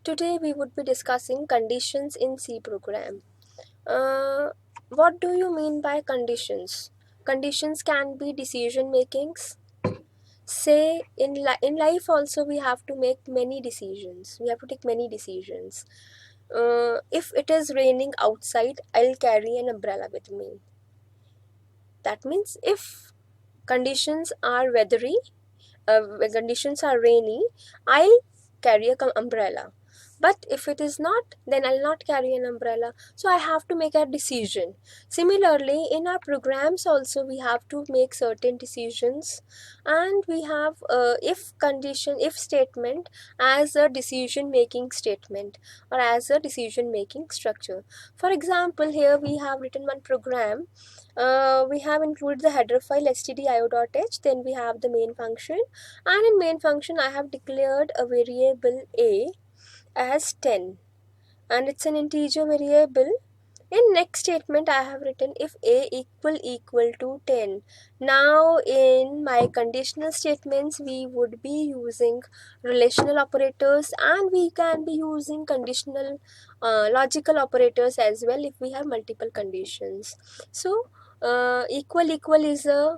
Today we would be discussing conditions in C program. What do you mean by conditions? Conditions can be decision makings. Say in life also we have to make many decisions. We have to take many decisions. If it is raining outside, I'll carry an umbrella with me. That means if conditions are weathery, when conditions are rainy, I'll carry a umbrella. But if it is not, then I'll not carry an umbrella. So I have to make a decision. Similarly, in our programs also we have to make certain decisions, and we have if statement as a decision making statement or as a decision making structure. For example, here we have written one program. We have included the header file stdio.h, then we have the main function, and in main function I have declared a variable a as 10, and it's an integer variable. In next statement I have written if a equal to 10. Now in my conditional statements we would be using relational operators, and we can be using conditional logical operators as well if we have multiple conditions. So equal is a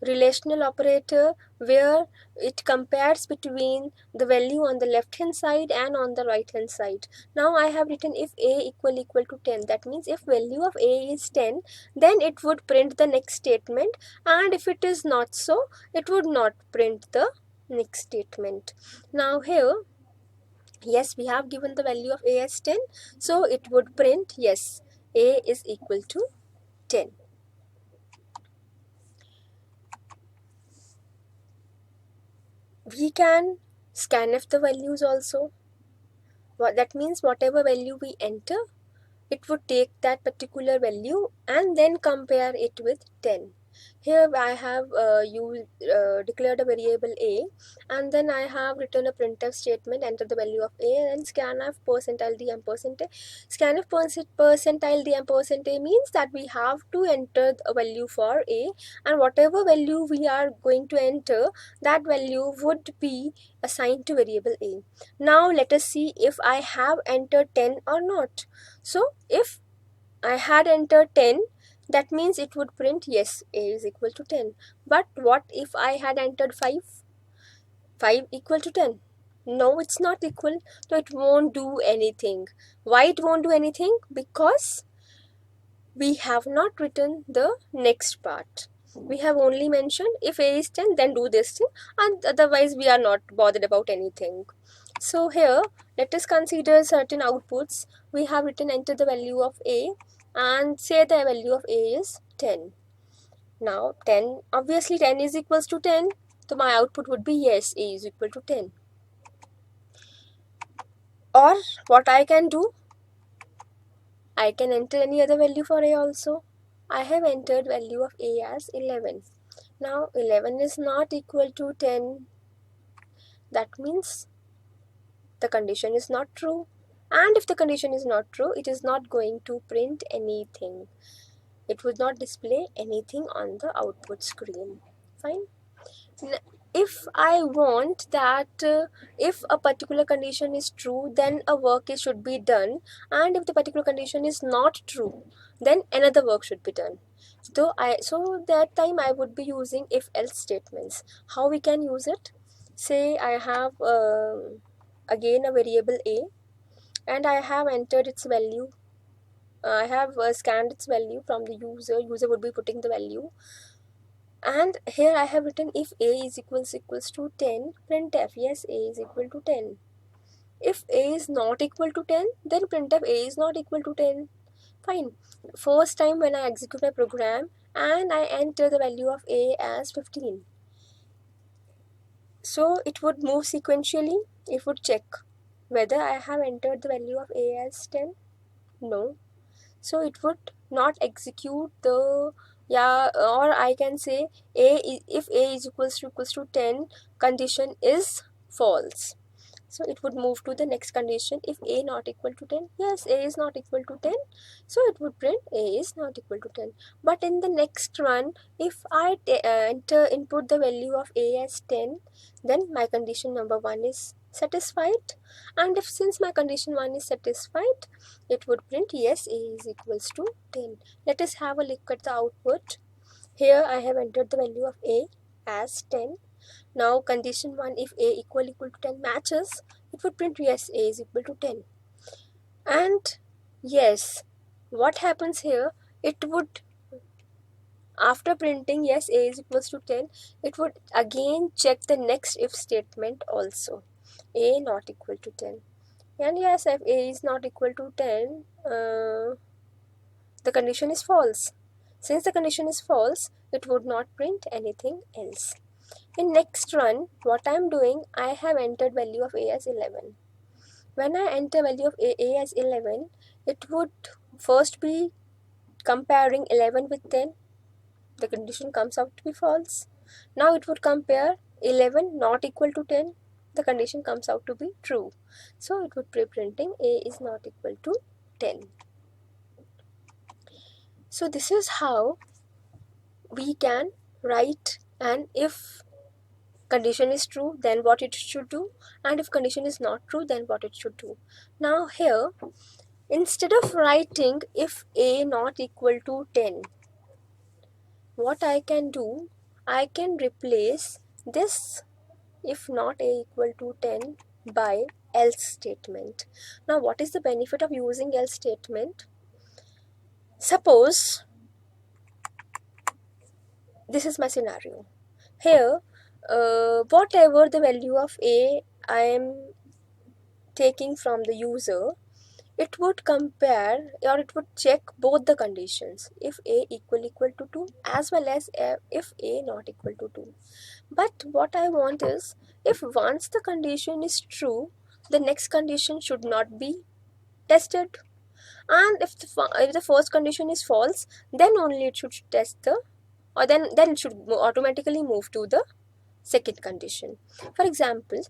relational operator where it compares between the value on the left hand side and on the right hand side. Now I have written if a equal to 10. That means if value of a is 10, then it would print the next statement, and if it is not so, it would not print the next statement. Now here, yes, we have given the value of a as 10, so it would print yes, a is equal to 10. We can scanf the values also. What that means, whatever value we enter, it would take that particular value and then compare it with 10. Here I have declared a variable a, and then I have written a printf statement, enter the value of a, and scanf percentile d and percentile. Scanf percentile d and percentile means that we have to enter a value for a, and whatever value we are going to enter, that value would be assigned to variable a. Now let us see if I have entered 10 or not. So if I had entered 10, that means it would print yes, a is equal to 10. But what if I had entered 5? 5 equal to 10? No, it's not equal, so it won't do anything. Why it won't do anything? Because we have not written the next part. We have only mentioned if a is 10, then do this thing, and otherwise we are not bothered about anything. So here, let us consider certain outputs. We have written enter the value of a, and say the value of a is 10. Now 10, obviously 10 is equals to 10, so my output would be yes, a is equal to 10. Or what I can do, I can enter any other value for a also. I have entered value of a as 11. Now 11 is not equal to 10. That means the condition is not true. And if the condition is not true, it is not going to print anything. It would not display anything on the output screen. Fine. If I want that if a particular condition is true, then a work should be done, and if the particular condition is not true, then another work should be done. So that time I would be using if else statements. How we can use it? Say I have again a variable a, and I have entered its value. I have scanned its value from the user. User would be putting the value. And here I have written if a is equals to 10, printf yes, a is equal to 10. If a is not equal to 10, then printf a is not equal to 10. Fine. First time when I execute my program and I enter the value of a as 15. So it would move sequentially. It would check whether I have entered the value of a as 10. No. So it would not execute the or I can say if a is equals to 10, condition is false. So it would move to the next condition. If a not equal to 10, yes, a is not equal to 10, so it would print a is not equal to 10. But in the next one, if I input the value of a as 10, then my condition number 1 is satisfied, and if since my condition 1 is satisfied, it would print yes, A is equals to 10. Let us have a look at the output. Here I have entered the value of A as 10. Now condition 1, if A equal to 10 matches, it would print yes, A is equal to 10. And yes, what happens here, it would, after printing yes, A is equals to 10, it would again check the next if statement also. A not equal to 10. And yes, if A is not equal to 10, the condition is false. Since the condition is false, it would not print anything else. In next run, what I am doing, I have entered value of A as 11. When I enter value of A as 11, it would first be comparing 11 with 10. The condition comes out to be false. Now it would compare 11 not equal to 10. The condition comes out to be true. So it would be printing A is not equal to 10. So this is how we can write an if condition is true, then what it should do, and if condition is not true, then what it should do. Now here, instead of writing if A not equal to 10, what I can do, I can replace this if not A equal to 10 by else statement. Now what is the benefit of using else statement? Suppose this is my scenario. Here, whatever the value of A I am taking from the user, it would compare or it would check both the conditions, if A equal to 2 as well as if A not equal to 2. But what I want is, if once the condition is true, the next condition should not be tested, and if the first condition is false, then only it should test the, or then it should automatically move to the second condition. For example,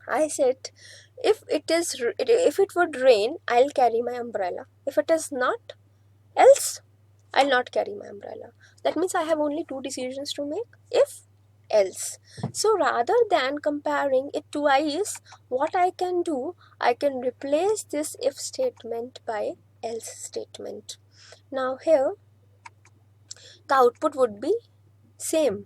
I said if it would rain, I'll carry my umbrella. If it is not, else I'll not carry my umbrella. That means I have only two decisions to make, if, else. So rather than comparing it twice, what I can do, I can replace this if statement by else statement. Now here, the output would be same,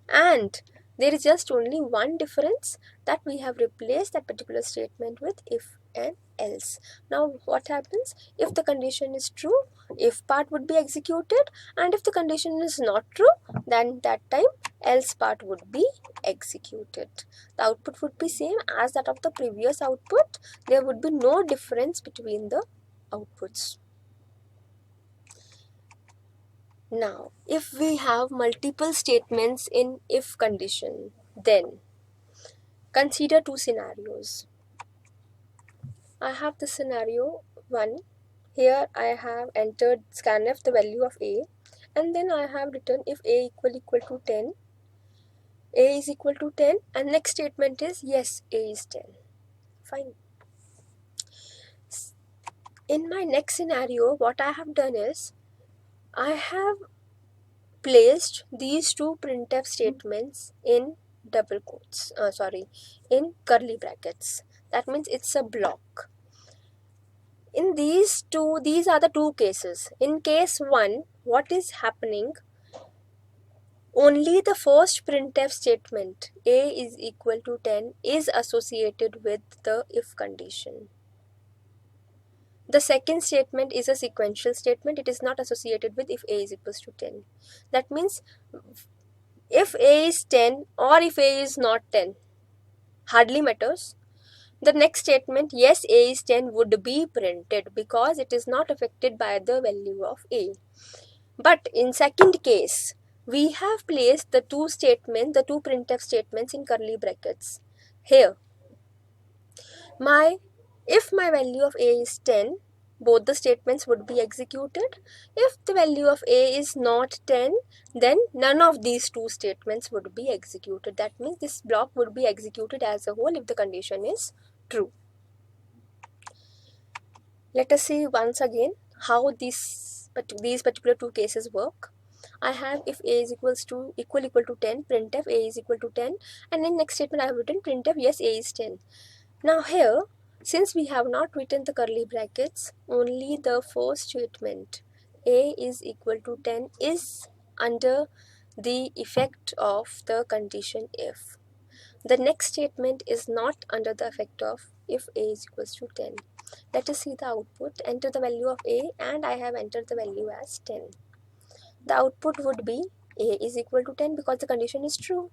and there is just only one difference, that we have replaced that particular statement with if and else. Now what happens, if the condition is true, if part would be executed, and if the condition is not true, then that time else part would be executed. The output would be same as that of the previous output. There would be no difference between the outputs. Now, if we have multiple statements in if condition, then consider two scenarios. I have the scenario 1. Here I have entered scanf the value of A, and then I have written if A equal to 10, A is equal to 10, and next statement is yes, A is 10. Fine. In my next scenario, what I have done is, I have placed these two printf statements in double quotes, in curly brackets. That means it's a block. In these are the two cases. In case 1, what is happening? Only the first printf statement, A is equal to 10, is associated with the if condition. The second statement is a sequential statement. It is not associated with if A is equals to 10. That means if A is 10 or if A is not 10, hardly matters. The next statement, yes, A is 10, would be printed because it is not affected by the value of A. But in second case, we have placed the two printf statements in curly brackets. Here, if my value of A is 10, both the statements would be executed. If the value of A is not 10, then none of these two statements would be executed. That means this block would be executed as a whole if the condition is true. Let us see once again how these particular two cases work. I have if a is equals to equal to 10, printf a is equal to 10, and in next statement I have written printf yes a is 10. Now here, since we have not written the curly brackets, only the first statement a is equal to 10 is under the effect of the condition if. The next statement is not under the effect of if a is equals to 10. Let us see the output. Enter the value of a, and I have entered the value as 10. The output would be a is equal to 10 because the condition is true.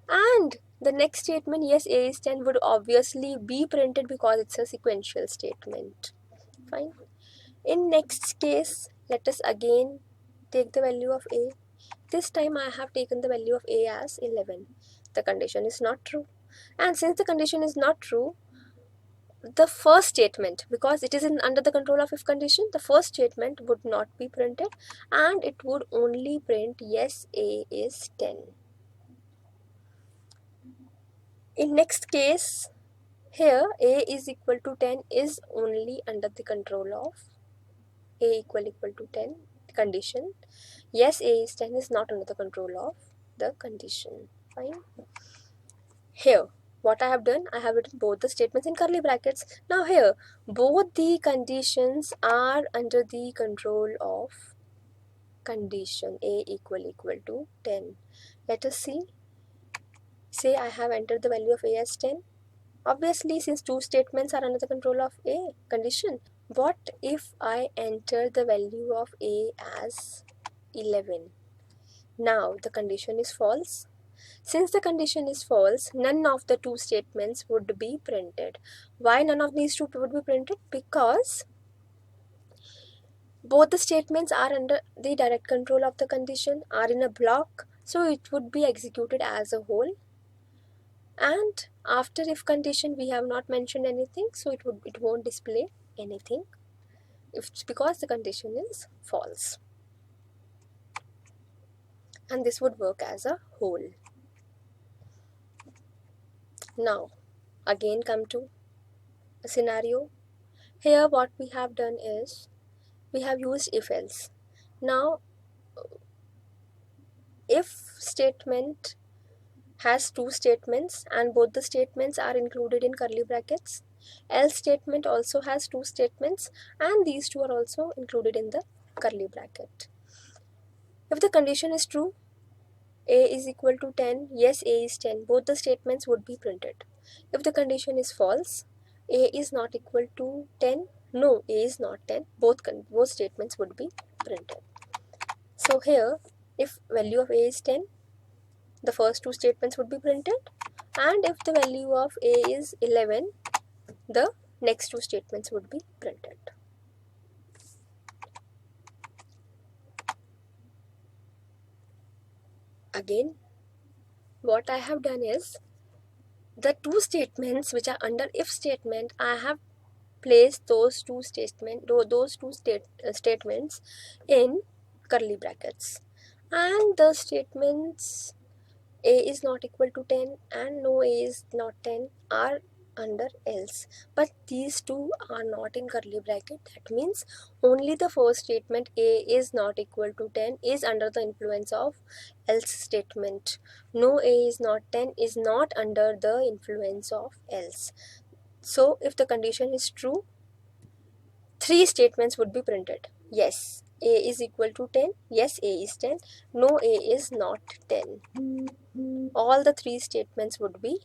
And the next statement, yes a is 10, would obviously be printed because it's a sequential statement. Fine. In next case, let us again take the value of a. This time I have taken the value of a as 11. The condition is not true. And since the condition is not true, the first statement, because it is under the control of if condition, the first statement would not be printed and it would only print yes a is 10. In next case, here a is equal to 10 is only under the control of a equal to 10 condition. Yes a is 10 is not under the control of the condition. Fine. Here what I have done, I have written both the statements in curly brackets. Now here both the conditions are under the control of condition a equal to 10. Let us see. Say I have entered the value of a as 10. Obviously, since two statements are under the control of a condition, what if I enter the value of a as 11? Now the condition is false. Since the condition is false, none of the two statements would be printed. Why none of these two would be printed? Because both the statements are under the direct control of the condition, are in a block, so it would be executed as a whole. And after if condition we have not mentioned anything, so it won't display anything. It's because the condition is false. And this would work as a whole. Now again come to a scenario. Here what we have done is we have used if else. Now if statement has two statements and both the statements are included in curly brackets. Else statement also has two statements and these two are also included in the curly bracket. If the condition is true, a is equal to 10, yes a is 10, both the statements would be printed. If the condition is false, a is not equal to 10, no a is not 10, both statements would be printed. So here if value of a is 10, the first two statements would be printed, and if the value of a is 11, the next two statements would be printed. Again, what I have done is the two statements which are under if statement, I have placed those two statements in curly brackets, and the statements a is not equal to 10 and no a is not 10 are under else, but these two are not in curly bracket. That means only the first statement a is not equal to 10 is under the influence of else statement. No a is not 10 is not under the influence of else. So if the condition is true, three statements would be printed. Yes a is equal to 10, yes a is 10, no a is not 10. All the three statements would be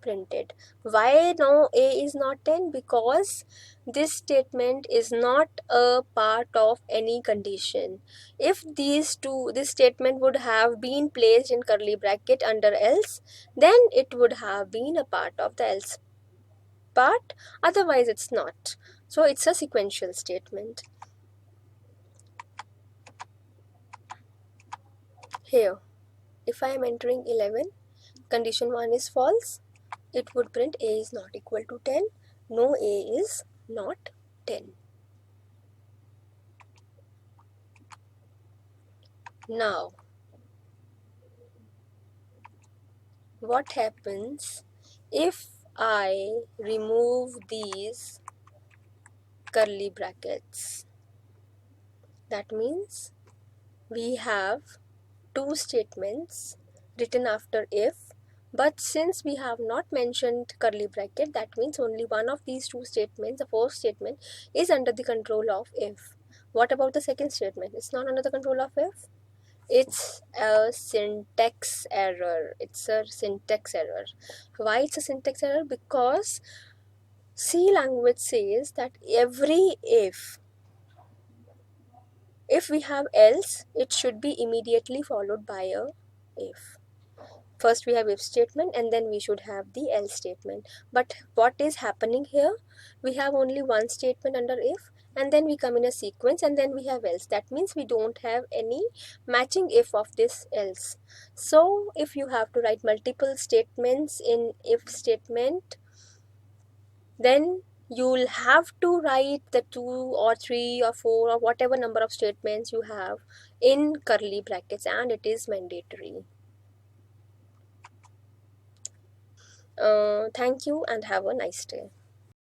printed. Why no a is not 10? Because this statement is not a part of any condition. If this statement would have been placed in curly bracket under else, then it would have been a part of the else part, otherwise it's not. So it's a sequential statement. Here if I am entering 11, condition 1 is false, it would print a is not equal to 10, no a is not 10. Now what happens if I remove these curly brackets? That means we have two statements written after if, but since we have not mentioned curly bracket, that means only one of these two statements, the first statement, is under the control of if. What about the second statement? It's not under the control of if. It's a syntax error. It's a syntax error. Why it's a syntax error? Because C language says that every if we have else, it should be immediately followed by a if. First we have if statement and then we should have the else statement. But what is happening here? We have only one statement under if, and then we come in a sequence, and then we have else. That means we don't have any matching if of this else. So if you have to write multiple statements in if statement, then you'll have to write the 2 or 3 or 4 or whatever number of statements you have in curly brackets, and it is mandatory. Thank you and have a nice day.